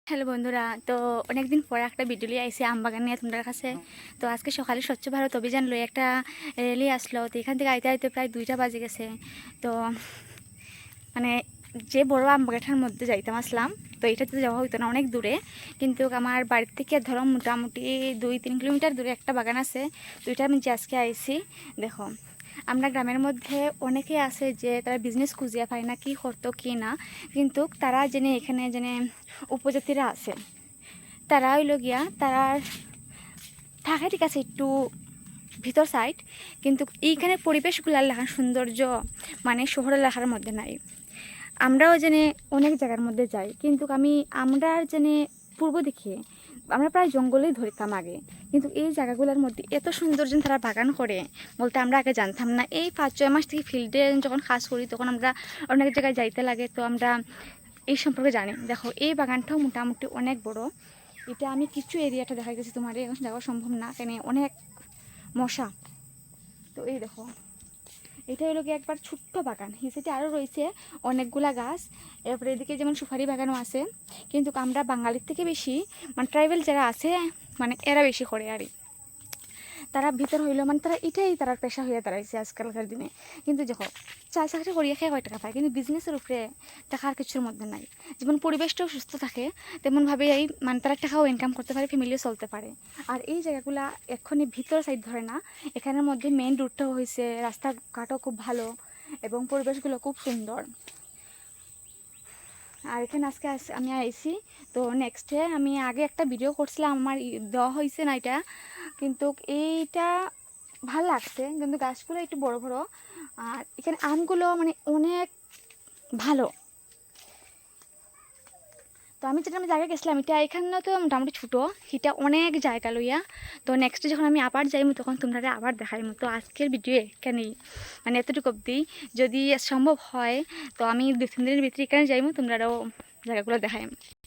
Hello বন্ধুরা, তো অনেকদিন পরে একটা ভিডিও নিয়ে আইসি আমবাগান নিয়ে তোমাদের কাছে। তো আজকে সকালে স্বচ্ছ ভারত অভিযান লয়ে একটা র্যালি আসলো। তো এখান থেকে আইতে আইতে প্রায় 2টা বাজে গেছে। তো মানে যে বড় আমবাগানটার মধ্যে যাইতাম আসলাম, তো এটাতে যাওয়া হইতো না, অনেক দূরে। কিন্তু আমার বাড়ির থেকে ধরো মোটামুটি 2-3 কিলোমিটার দূরে একটা বাগান আছে। তো এটা আমি যে আজকে আইসি। দেখো, আমরা গ্রামের মধ্যে অনেকে আছে যে তারা বিজনেস খুঁজিয়া পায় না কি করতো কি না, কিন্তু তারা জেনে এখানে জেনে উপজাতিরা আছে, তারা হইল গিয়া তারার থাকে ঠিক আছে একটু ভিতর সাইড, কিন্তু এইখানে পরিবেশগুলার লেখার সৌন্দর্য মানে শহরের লেখার মধ্যে নাই। আমরাও জেনে অনেক জায়গার মধ্যে যাই, কিন্তু আমরা জেনে পূর্ব দিকে আমরা প্রায় জঙ্গলেই ধরতাম আগে, কিন্তু এই জায়গাগুলোর মধ্যে এত সৌন্দর্য তারা বাগান করে বলতে আমরা আগে জানতাম না। এই 5-6 মাস থেকে ফিল্ডে যখন কাজ করি তখন আমরা অনেক জায়গায় যাইতে লাগে, তো আমরা এই সম্পর্কে জানি। দেখো, এই বাগানটাও মোটামুটি অনেক বড়। এটা আমি কিছু এরিয়াটা দেখা গেছি, তোমার এখন যাওয়া সম্ভব না, কেন অনেক মশা। তো এই দেখো, এটা হলো কি একবার ছোট্ট বাগান, হিসেবে আরও রয়েছে অনেকগুলা গাছ। এরপরে এদিকে যেমন সুপারি বাগানও আছে, কিন্তু আমরা বাঙালির থেকে বেশি মানে ট্রাইবেল যারা আছে মানে এরা বেশি করে আর তারা ভিতর হইলো মানে তারা এটাই তারা পেশা হয়ে দাঁড়াইছে আজকালকার দিনে। কিন্তু দেখো, চাকরি করিয়া খেয়ে কয় টাকা পায়, কিন্তু বিজনেসের উপরে টাকার কিছুর মধ্যে নাই। যেমন পরিবেশটাও সুস্থ থাকে, তেমনভাবে এই মানে তারা টাকাও ইনকাম করতে পারে, ফ্যামিলিও চলতে পারে। আর এই জায়গাগুলা এক্ষুনি ভিতর সাইড ধরে না, এখানের মধ্যে মেইন রুটটাও হয়েছে, রাস্তাঘাটও খুব ভালো এবং পরিবেশগুলো খুব সুন্দর। আর এখানে আজকে আমি আইছি। তো নেক্সটে আমি আগে একটা ভিডিও করছিলাম, আমার দেওয়া হয়েছে না এটা, কিন্তু এইটা ভাল লাগছে, কিন্তু গাছগুলো একটু বড় বড়। আর এখানে আমগুলো মানে অনেক ভালো। তো আমি যেটা জায়গায় গেছিলাম, এটা এখানে তো মোটামুটি ছোটো, এটা অনেক জায়গা লইয়া। তো নেক্সটে যখন আমি আবার যাইমু তখন তোমরা আবার দেখাইমু। তো আজকের ভিডিও এখানেই মানে এতটুকু অবধি। যদি সম্ভব হয় তো আমি 2-3 দিনের ভিতরে এখানে যাইমু, তোমরাও জায়গাগুলো দেখাইম।